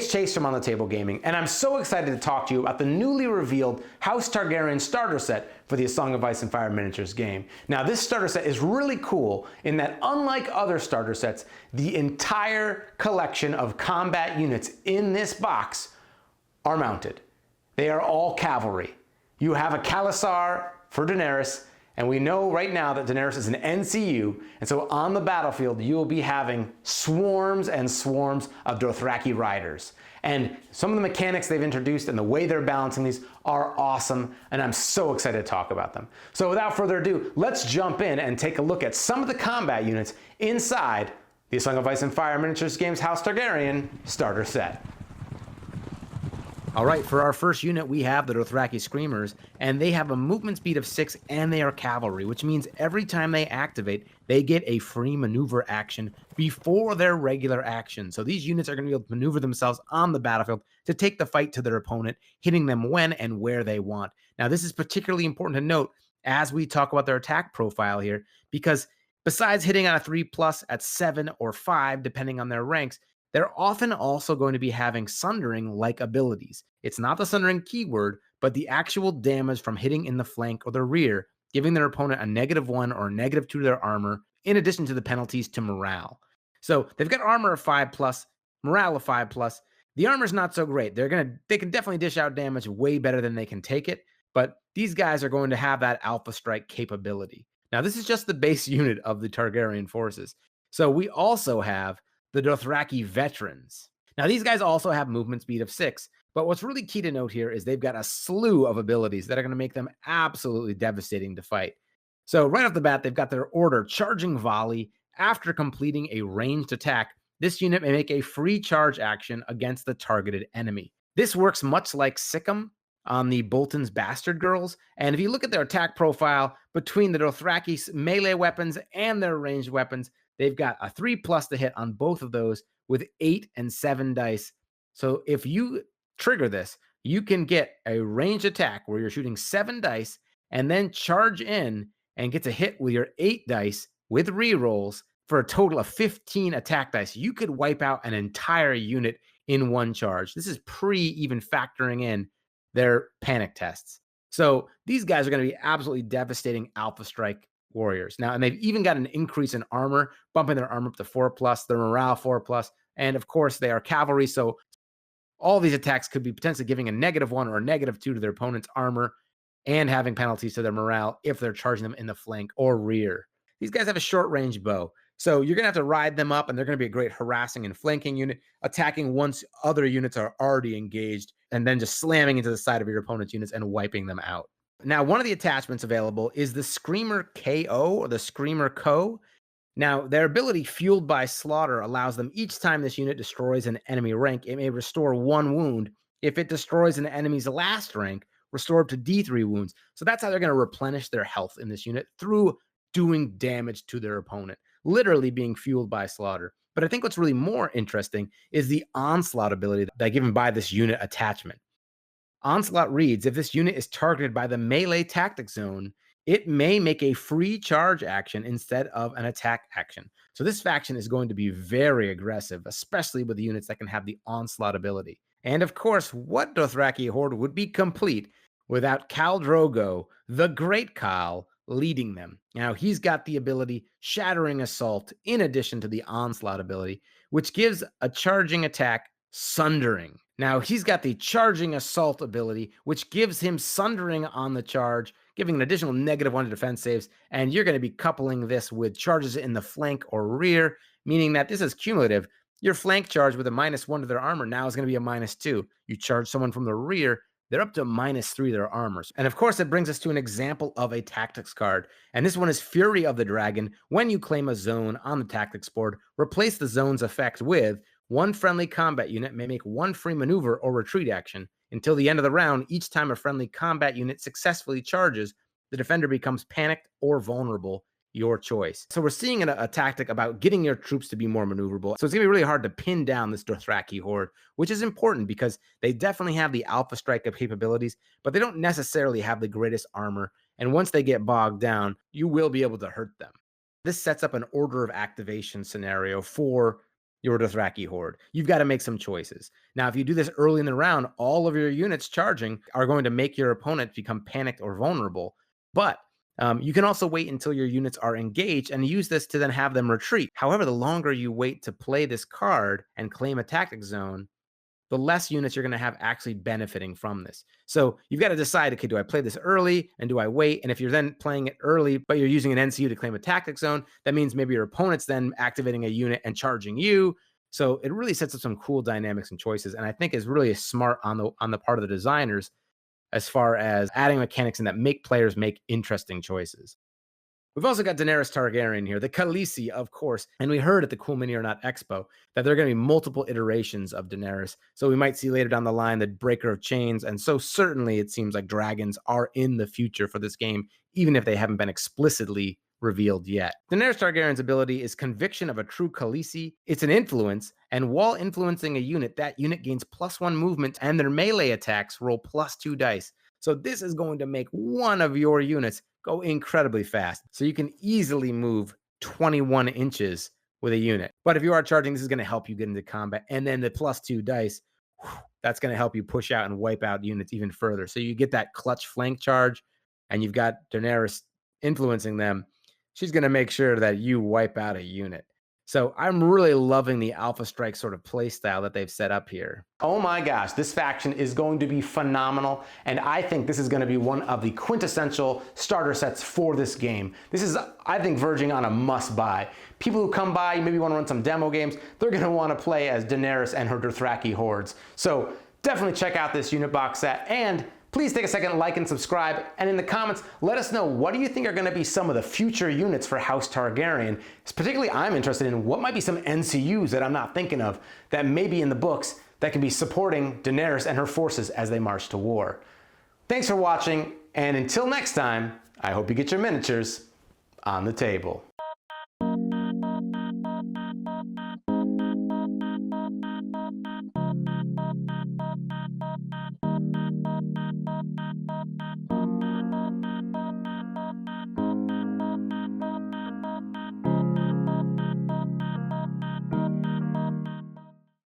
it's Chase from On the Table Gaming, and I'm so excited to talk to you about the newly revealed House Targaryen starter set for the A Song of Ice and Fire miniatures game. Now, this starter set is really cool in that, unlike other starter sets, the entire collection of combat units in this box are mounted. They are all cavalry. You have a Khalasar for Daenerys, and we know right now that Daenerys is an NCU, and so on the battlefield you will be having swarms and swarms of Dothraki riders. And some of the mechanics they've introduced and the way they're balancing these are awesome, and I'm so excited to talk about them. So without further ado, let's jump in and take a look at some of the combat units inside the A Song of Ice and Fire Miniatures Games House Targaryen starter set. All right, for our first unit, we have the Dothraki Screamers, and they have a movement speed of 6, and they are cavalry, which means every time they activate, they get a free maneuver action before their regular action. So these units are going to be able to maneuver themselves on the battlefield to take the fight to their opponent, hitting them when and where they want. Now, this is particularly important to note as we talk about their attack profile here, because besides hitting on a 3+ at 7 or 5, depending on their ranks, they're often also going to be having Sundering-like abilities. It's not the Sundering keyword, but the actual damage from hitting in the flank or the rear, giving their opponent a -1 or a -2 to their armor, in addition to the penalties to morale. So they've got armor of 5+, morale of 5+. The armor's not so great. They can definitely dish out damage way better than they can take it, but these guys are going to have that Alpha Strike capability. Now, this is just the base unit of the Targaryen forces. So we also have the Dothraki Veterans. Now, these guys also have movement speed of 6, but what's really key to note here is they've got a slew of abilities that are going to make them absolutely devastating to fight. So right off the bat, they've got their order Charging Volley. After completing a ranged attack, this unit may make a free charge action against the targeted enemy. This works much like Sikkim on the Bolton's Bastard Girls, and if you look at their attack profile between the Dothraki's melee weapons and their ranged weapons, they've got a 3+ to hit on both of those with 8 and 7 dice. So if you trigger this, you can get a ranged attack where you're shooting 7 dice and then charge in and get to hit with your 8 dice with rerolls for a total of 15 attack dice. You could wipe out an entire unit in one charge. This is even factoring in their panic tests. So these guys are going to be absolutely devastating Alpha Strike warriors. Now, and they've even got an increase in armor, bumping their armor up to 4+, their morale 4+, and of course they are cavalry, so all these attacks could be potentially giving a -1 or a -2 to their opponent's armor and having penalties to their morale if they're charging them in the flank or rear. These guys have a short range bow, so you're going to have to ride them up, and they're going to be a great harassing and flanking unit, attacking once other units are already engaged, and then just slamming into the side of your opponent's units and wiping them out. Now, one of the attachments available is the Screamer KO or the Screamer Co. Now, their ability Fueled by Slaughter allows them each time this unit destroys an enemy rank, it may restore 1 wound. If it destroys an enemy's last rank, restore up to D3 wounds. So that's how they're going to replenish their health in this unit, through doing damage to their opponent, literally being fueled by slaughter. But I think what's really more interesting is the Onslaught ability that's given by this unit attachment. Onslaught reads, if this unit is targeted by the melee tactic zone, it may make a free charge action instead of an attack action. So this faction is going to be very aggressive, especially with the units that can have the Onslaught ability. And of course, what Dothraki horde would be complete without Khal Drogo, the Great Khal, leading them? Now, he's got the ability Shattering Assault in addition to the Onslaught ability, which gives a charging attack Sundering. Now, he's got the Charging Assault ability, which gives him Sundering on the charge, giving an additional -1 to defense saves, and you're going to be coupling this with charges in the flank or rear, meaning that this is cumulative. Your flank charge with a -1 to their armor now is going to be a -2. You charge someone from the rear, they're up to -3 to their armors. And of course, it brings us to an example of a tactics card. And this one is Fury of the Dragon. When you claim a zone on the tactics board, replace the zone's effect with 1 friendly combat unit may make 1 free maneuver or retreat action. Until the end of the round, each time a friendly combat unit successfully charges, the defender becomes panicked or vulnerable, your choice. So we're seeing a tactic about getting your troops to be more maneuverable. So it's going to be really hard to pin down this Dothraki horde, which is important because they definitely have the Alpha Strike capabilities, but they don't necessarily have the greatest armor. And once they get bogged down, you will be able to hurt them. This sets up an order of activation scenario for your Dothraki horde. You've got to make some choices. Now, if you do this early in the round, all of your units charging are going to make your opponent become panicked or vulnerable. But you can also wait until your units are engaged and use this to then have them retreat. However, the longer you wait to play this card and claim a tactic zone, the less units you're going to have actually benefiting from this. So you've got to decide, okay, do I play this early and do I wait? And if you're then playing it early, but you're using an NCU to claim a tactic zone, that means maybe your opponent's then activating a unit and charging you. So it really sets up some cool dynamics and choices. And I think is really smart on the part of the designers as far as adding mechanics in that make players make interesting choices. We've also got Daenerys Targaryen here, the Khaleesi, of course. And we heard at the Cool Mini or Not Expo that there are going to be multiple iterations of Daenerys. So we might see later down the line the Breaker of Chains. And so certainly it seems like dragons are in the future for this game, even if they haven't been explicitly revealed yet. Daenerys Targaryen's ability is Conviction of a True Khaleesi. It's an influence, and while influencing a unit, that unit gains +1 movement, and their melee attacks roll +2 dice. So this is going to make one of your units go incredibly fast. So you can easily move 21 inches with a unit. But if you are charging, this is going to help you get into combat. And then the +2 dice, that's going to help you push out and wipe out units even further. So you get that clutch flank charge, and you've got Daenerys influencing them. She's going to make sure that you wipe out a unit. So I'm really loving the Alpha Strike sort of play style that they've set up here. Oh my gosh, this faction is going to be phenomenal, and I think this is going to be one of the quintessential starter sets for this game. This is, I think, verging on a must-buy. People who come by, maybe want to run some demo games, they're going to want to play as Daenerys and her Dothraki hordes. So definitely check out this unit box set, and please take a second to like and subscribe, and in the comments, let us know what do you think are going to be some of the future units for House Targaryen. Particularly, I'm interested in what might be some NCUs that I'm not thinking of that may be in the books that can be supporting Daenerys and her forces as they march to war. Thanks for watching, and until next time, I hope you get your miniatures on the table.